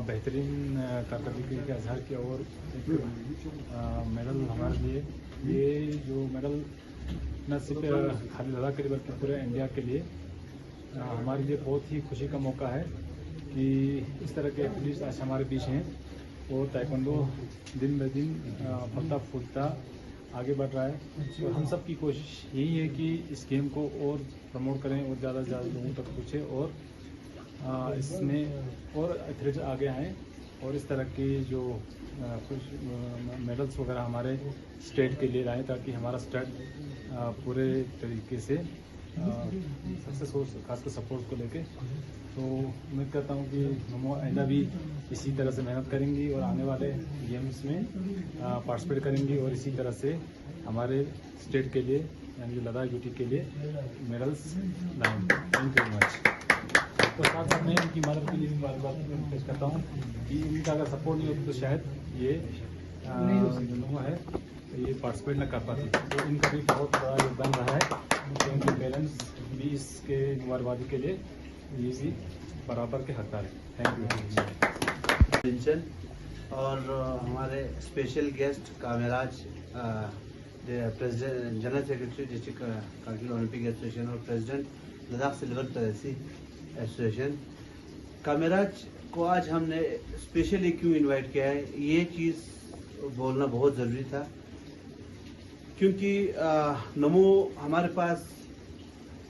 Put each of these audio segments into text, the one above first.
बेहतरीन कारकर्दगी का इजहार किया और एक मेडल हमारे लिए, ये जो मेडल न सिर्फ खाली लद्दाख के लिए बल्कि पूरे इंडिया के लिए हमारे लिए बहुत ही खुशी का मौका है कि इस तरह के एथलीट्स आज हमारे बीच हैं और ताइक्वांडो दिन ब दिन फलता फूलता आगे बढ़ रहा है। तो हम सब की कोशिश यही है कि इस गेम को और प्रमोट करें और ज़्यादा से ज़्यादा लोगों तक पहुँचे और इसमें और एथलीट्स आगे आएँ और इस तरह की जो कुछ मेडल्स वगैरह हमारे स्टेट के लिए लाएँ ताकि हमारा स्टेट पूरे तरीके से सक्सेस हो, खासकर सपोर्ट को लेके। तो उम्मीद करता हूँ कि नमो आइंदा भी इसी तरह से मेहनत करेंगी और आने वाले गेम्स में पार्टिसिपेट करेंगी और इसी तरह से हमारे स्टेट के लिए यानी कि लद्दाख यूटी के लिए मेडल्स लाएंगे। Thank you very much. तो साथ साथ मैं इनकी मदद के लिए भी बात पेश करता हूँ कि इनका अगर सपोर्ट नहीं होता तो शायद ये नमो है ये पार्टिसिपेट न कर पाती। तो इनका भी बहुत बड़ा योगदान रहा है। तो इनके पेरेंट्स भी इसके मुबारकबादी के लिए ये भी बराबर के हकदार हैं। Thank you. और हमारे special guest Kameraj president general secretary district Kargil Olympic Association और president Ladakh silver palace association. Kameraj को आज हमने स्पेशली क्यों इनवाइट किया है, ये चीज़ बोलना बहुत ज़रूरी था क्योंकि नमो हमारे पास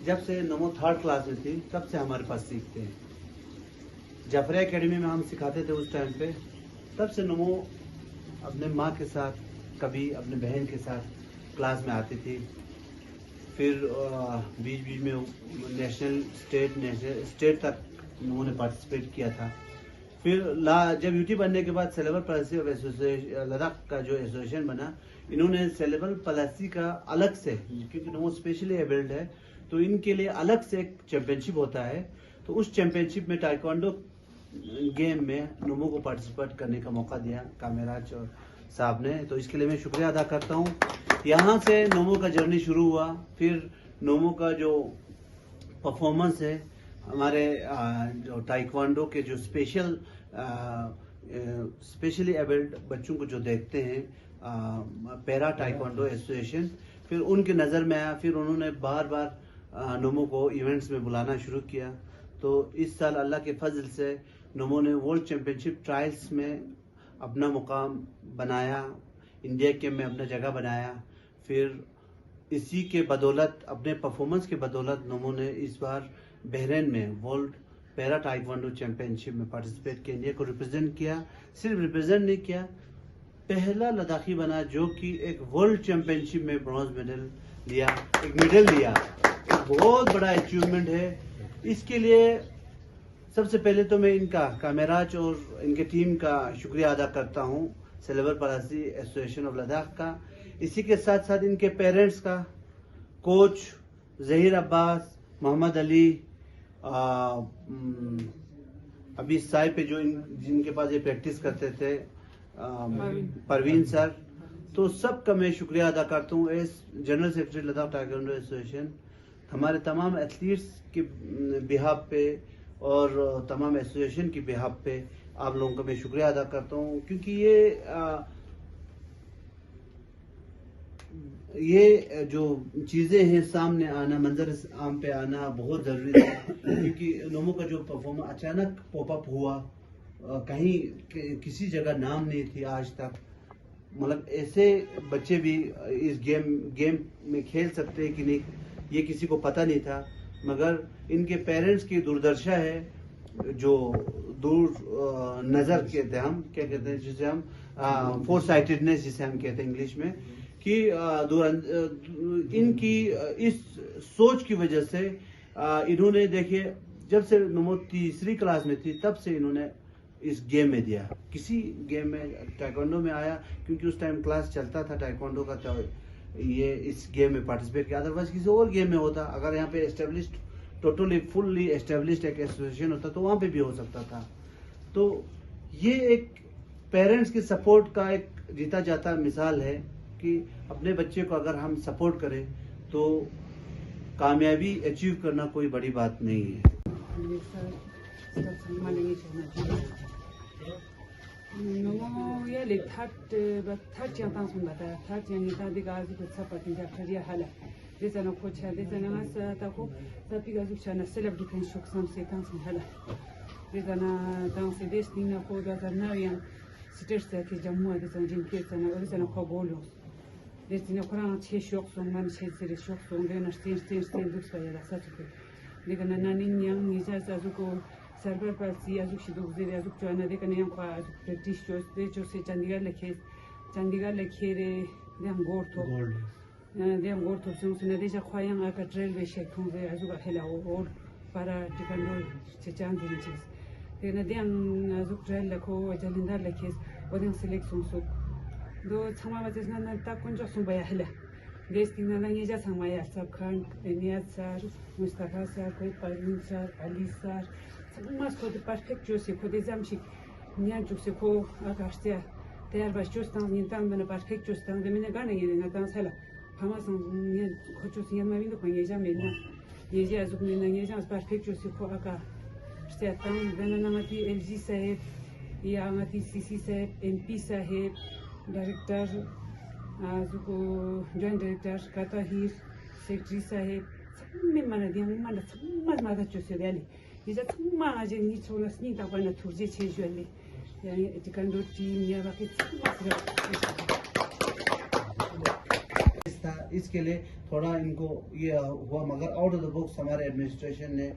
जब से नमो 3rd क्लास में थी तब से हमारे पास सीखते हैं। जाफरिया एकेडमी में हम सिखाते थे उस टाइम पे, तब से नमो अपने माँ के साथ कभी अपने बहन के साथ क्लास में आती थी। फिर बीच बीच में नेशनल स्टेट तक नमो ने पार्टिसिपेट किया था। फिर जब यूटी बनने के बाद saleable policy of association Ladakh का जो एसोसिएशन बना, इन्होंने सेलेबल पॉलिसी का अलग से, क्योंकि नमो स्पेशली एबल्ड है तो इनके लिए अलग से एक चैंपियनशिप होता है। तो उस चैंपियनशिप में ताइक्वांडो गेम में नमो को पार्टिसिपेट करने का मौका दिया कामेराज और साहब ने। तो इसके लिए मैं शुक्रिया अदा करता हूँ। यहाँ से नमो का जर्नी शुरू हुआ। फिर नमो का जो परफॉर्मेंस है, हमारे जो ताइक्वांडो के जो स्पेशली एबल्ड बच्चों को जो देखते हैं पैरा ताइक्वांडो एसोसिएशन, फिर उनके नज़र में आया। फिर उन्होंने बार बार नमो को इवेंट्स में बुलाना शुरू किया। तो इस साल अल्लाह के फजल से नमो ने वर्ल्ड चैंपियनशिप ट्रायल्स में अपना मुकाम बनाया, इंडिया के में अपना जगह बनाया। फिर इसी के बदौलत, अपने परफॉर्मेंस के बदौलत नमो ने इस बार बहरीन में वर्ल्ड पैरा ताइक्वांडो चैंपियनशिप में पार्टिसिपेट किया, इंडिया को रिप्रेजेंट किया। सिर्फ रिप्रेजेंट नहीं किया, पहला लद्दाखी बना जो कि एक वर्ल्ड चैंपियनशिप में ब्रॉन्ज मेडल लिया, एक मेडल लिया। एक बहुत बड़ा अचीवमेंट है। इसके लिए सबसे पहले तो मैं इनका कामेराज और इनके टीम का शुक्रिया अदा करता हूँ, silver policy association of Ladakh का। इसी के साथ साथ इनके पेरेंट्स का, कोच जहीर अब्बास, मोहम्मद अली, अभी साई पे जो जिनके पास ये प्रैक्टिस करते थे, परवीन सर। तो सबका मैं शुक्रिया अदा करता हूँ। S general secretary Ladakh taekwondo association, हमारे तमाम एथलीट्स के बिहाफ पे और तमाम एसोसिएशन की बिहाफ पे आप लोगों का मैं शुक्रिया अदा करता हूँ, क्योंकि ये जो चीज़ें हैं सामने आना, मंजर आम पे आना बहुत ज़रूरी है। क्योंकि नमो का जो परफॉर्मेंस अचानक पॉपअप हुआ, कहीं किसी जगह नाम नहीं थी आज तक। मतलब ऐसे बच्चे भी इस गेम में खेल सकते हैं कि नहीं, ये किसी को पता नहीं था। मगर इनके पेरेंट्स की दूरदर्शा है, जो दूर नज़र कहते हैं हम, क्या कहते हैं जिसे हम फोर साइटेडनेस जिसे हम कहते हैं इंग्लिश में, कि इनकी इस सोच की वजह से इन्होंने, देखिए जब से नमो 3री क्लास में थी तब से इन्होंने इस गेम में दिया। किसी गेम में ताइक्वांडो में आया, क्योंकि उस टाइम क्लास चलता था ताइक्वांडो का, तो ये इस गेम में पार्टिसिपेट किया। अदरवाइज किसी और गेम में होता, अगर यहाँ पे एस्टेब्लिश्ड, टोटली फुल्ली एस्टेब्लिश्ड एक एसोसिएशन होता तो वहाँ पे भी हो सकता था। तो ये एक पेरेंट्स की सपोर्ट का एक जीता जाता मिसाल है कि अपने बच्चे को अगर हम सपोर्ट करें तो कामयाबी अचीव करना कोई बड़ी बात नहीं है. No, ya le tat yang tang sung bata, tat yang ni tadi ga zu kutsa patin ja kariya hala. Desa na kocha, desa na mas ta ko ta piga zu chana seleb dikan shok sam se tang sung hala. Desa na tang se des ni na ko da na yang sitter sa ke jammu desa jin ke sana desa na ko bolo. Desa na kurang che shok sung man che sere shok sung de na sten du sa ya sa tu. Desa na nanin yang ni ja sa zu ko सरवर पर सी आजुक शिदुक जेरे आजुक चुना दे कने हम आजुक प्रैक्टिस चोस दे जो से चंडीगढ़ लखे रे देम गोर तो सुने दे जा ख्वायंग आका ट्रेल वे शेक थों दे आजुक हेला और para टिकनो से चांद दिन चीज देना देम आजुक ट्रेल लखो जलिंदा लखे ओदें सिलेक्शन सो दो छमा बजे ना ता कुंजो सुन बया हेला देश दिन ना ये जा छमाया सब खान नियाज सर मुस्तफा सर कोई Parveen sir Ali sir mas ko de perfect jose ko de zamshi nya jose ko akashtia der baş jostan nintan bana perfect jostan de mine gane yene na dan sala hamasan nya ko jose yanma bindo ko yeja mena yeja azuk mena yeja perfect jose ko aka shtia tan bana namati LG saheb ya amati CC saheb MP saheb director azuk joint director katahir secretary saheb me mana dia mana mana jose dali 이제 정말 아직 니 손에 스니다고 하는 둘째 제주엘리 यानी टिकंडो team या बाकी इसके लिए थोड़ा इनको ये हुआ मगर आउट ऑफ द बॉक्स हमारे एडमिनिस्ट्रेशन ने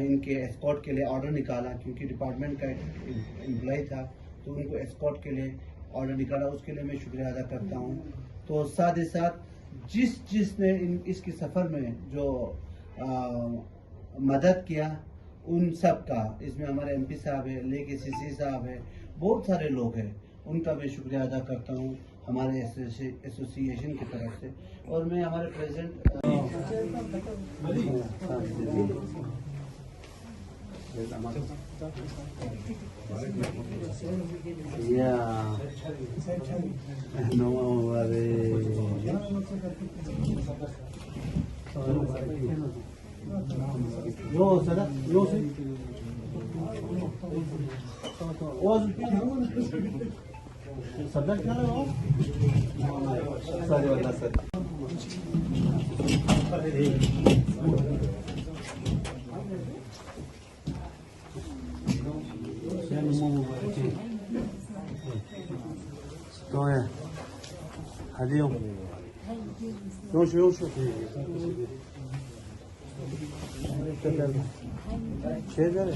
इनके एस्कॉर्ट के लिए ऑर्डर निकाला क्योंकि डिपार्टमेंट का एम्प्लॉय था तो उनको एस्कॉर्ट के लिए ऑर्डर निकाला उसके लिए मैं शुक्रिया अदा करता हूँ. तो साथ ही साथ जिसने इसके सफ़र में जो मदद किया उन सब का इसमें हमारे MP साहब है लेके CC साहब है बहुत सारे लोग हैं उनका मैं शुक्रिया अदा करता हूँ हमारे एसोसिएशन की तरफ से और मैं हमारे president Yo sada yo se oz sada क्या है वो सारे वाला सर तो है हदियो yo şeyler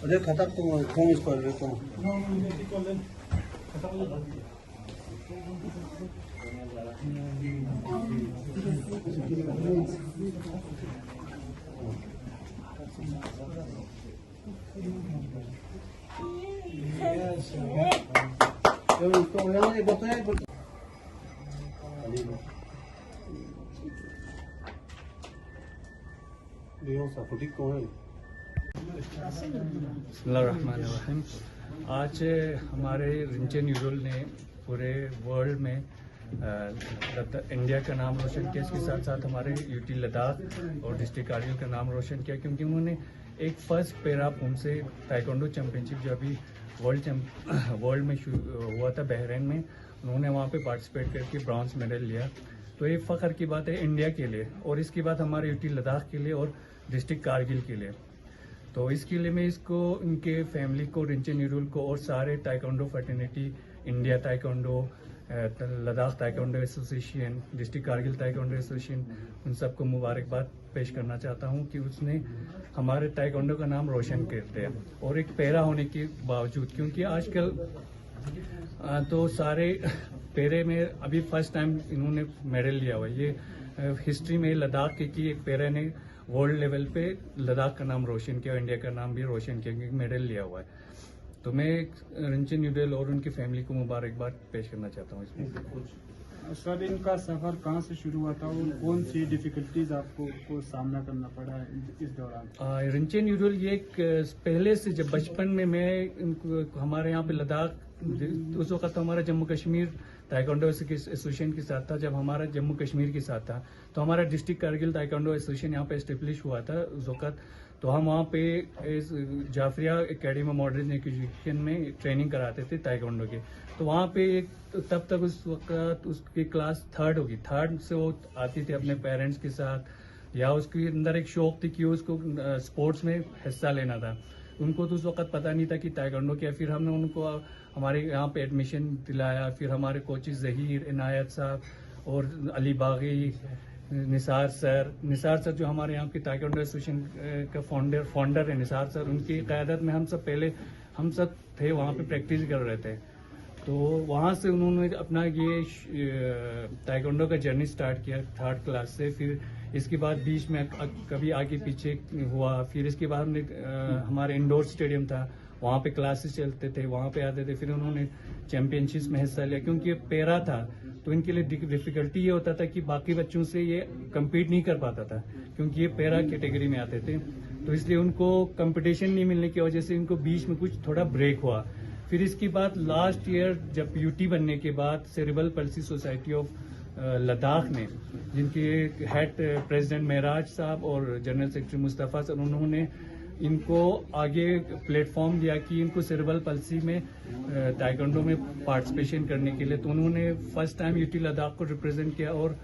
어제 가닥 동안 공을 걸고 बिस्मिल्लाहिर्रहमानिर्रहीम. आज हमारे रिंचे न्यूरल ने पूरे वर्ल्ड में इंडिया का नाम रोशन किया. इसके साथ साथ हमारे यूटी लद्दाख और डिस्ट्रिक्ट कारगिल का नाम रोशन किया क्योंकि उन्होंने एक फर्स्ट पैरा उनसे ताइक्वांडो चैंपियनशिप जो अभी वर्ल्ड में हुआ था बहरीन में उन्होंने वहाँ पे पार्टिसिपेट करके ब्रॉन्ज मेडल लिया. तो ये फ़ख्र की बात है इंडिया के लिए और इसके बाद हमारे यूटी लद्दाख के लिए और डिस्ट्रिक्ट कारगिल के लिए. तो इसके लिए मैं इसको इनके फैमिली को रिंचे न्यूरल को और सारे taekwondo fraternity India taekwondo Ladakh taekwondo association district Kargil taekwondo association उन सबको मुबारकबाद पेश करना चाहता हूं कि उसने हमारे ताइक्वांडो का नाम रोशन कर दिया और एक पैरा होने के बावजूद क्योंकि आजकल तो सारे पैरे में अभी फर्स्ट टाइम इन्होंने मेडल लिया हुआ. ये हिस्ट्री में लद्दाख की एक पैरा ने वर्ल्ड लेवल पे लद्दाख का नाम रोशन किया और इंडिया का नाम भी रोशन किया क्योंकि मेडल लिया हुआ है. तो मैं रिंचे न्यूरल और उनकी फैमिली को मुबारकबाद पेश करना चाहता हूँ इसमें. सर इनका सफर कहाँ से शुरू हुआ था और कौन सी डिफिकल्टीज आपको को सामना करना पड़ा इस दौरान? रिंचेन यूडोल ये एक पहले से जब बचपन में मैं इनको हमारे यहाँ पे लद्दाख उस वक्त तो हमारा जम्मू कश्मीर ताइक्वांडो एसोसिएशन के साथ था। जब हमारा जम्मू कश्मीर के साथ था तो हमारा डिस्ट्रिक्ट कारगिल ताइक्वांडो एसोसिएशन यहाँ पे एस्टेब्लिश हुआ था उस वक्त। तो हम वहाँ पे जाफरिया एकेडमी मॉडर्न एजुकेशन में ट्रेनिंग कराते थे ताइक्वांडो के। तो वहाँ पे एक तब तक उस वक्त उसकी क्लास 3rd होगी, 3rd से वो आती थी अपने पेरेंट्स के साथ, या उसके अंदर एक शौक थी कि उसको स्पोर्ट्स में हिस्सा लेना था। उनको तो उस वक्त पता नहीं था कि ताइक्वांडो क्या। फिर हमने उनको हमारे यहाँ पे एडमिशन दिलाया। फिर हमारे कोचेस जहीर, इनायत साहब और अली बागी, निसार सर जो हमारे यहाँ की ताइक्वांडो एसोसिएशन का फाउंडर है निसार सर, उनकी क़यादत में हम सब थे वहाँ पे प्रैक्टिस कर रहे थे। तो वहाँ से उन्होंने अपना ये ताइक्वांडो का जर्नी स्टार्ट किया 3rd क्लास से। फिर इसके बाद बीच में कभी आगे पीछे हुआ। फिर इसके बाद हमने हमारे इंडोर स्टेडियम था, वहाँ पे क्लासेस चलते थे, वहाँ पे आते थे। फिर उन्होंने चैंपियनशिप्स में हिस्सा लिया। क्योंकि ये पैरा था तो इनके लिए डिफिकल्टी ये होता था कि बाकी बच्चों से ये कम्पीट नहीं कर पाता था, क्योंकि ये पैरा कैटेगरी में आते थे। तो इसलिए उनको कंपटीशन नहीं मिलने की वजह से इनको बीच में कुछ थोड़ा ब्रेक हुआ। फिर इसके बाद लास्ट ईयर जब यूटी बनने के बाद cerebral palsy society of Ladakh ने, जिनके हेड प्रेसिडेंट महराज साहब और जनरल सेक्रेटरी मुस्तफ़ा सर, उन्होंने इनको आगे प्लेटफॉर्म दिया कि इनको सेरेब्रल पल्सी में ताइक्वांडो में पार्टिसिपेशन करने के लिए। तो उन्होंने फर्स्ट टाइम यूटी लद्दाख को रिप्रेजेंट किया और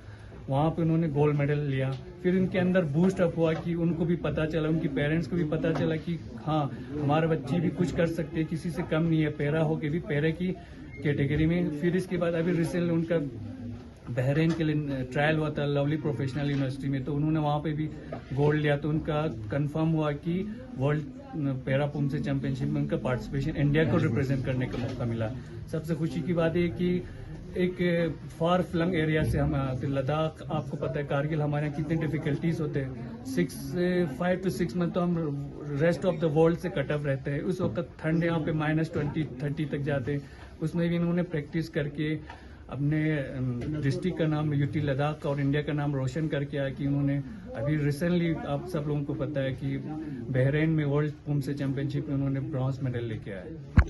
वहाँ पे उन्होंने गोल्ड मेडल लिया। फिर उनके अंदर बूस्ट अप हुआ कि उनको भी पता चला, उनकी पेरेंट्स को भी पता चला कि हाँ हमारे बच्चे भी कुछ कर सकते हैं, किसी से कम नहीं है, पैरा हो के भी पैरा की कैटेगरी में। फिर इसके बाद अभी रिसेंटली उनका बहरीन के लिए ट्रायल हुआ था लवली प्रोफेशनल यूनिवर्सिटी में, तो उन्होंने वहाँ पे भी गोल्ड लिया। तो उनका कंफर्म हुआ कि वर्ल्ड पैरा पुमसे चैंपियनशिप में उनका पार्टिसिपेशन, इंडिया को रिप्रेजेंट करने का मौका मिला। सबसे खुशी की बात है कि एक फार फ्लंग एरिया से हम आते लद्दाख, आपको पता है कारगिल हमारे यहाँ कितने डिफिकल्टीज होते हैं। 5 to 6 मंथ तो हम रेस्ट ऑफ द वर्ल्ड से कट ऑफ रहते हैं। उस वक्त ठंड यहाँ पे -20-30 तक जाते हैं। उसमें भी इन्होंने प्रैक्टिस करके अपने डिस्ट्रिक्ट का नाम यूटी लद्दाख और इंडिया का नाम रोशन करके आया। कि उन्होंने अभी रिसेंटली आप सब लोगों को पता है कि बहरीन में वर्ल्ड पुमसे चैंपियनशिप में उन्होंने ब्रॉन्ज मेडल लेके आए।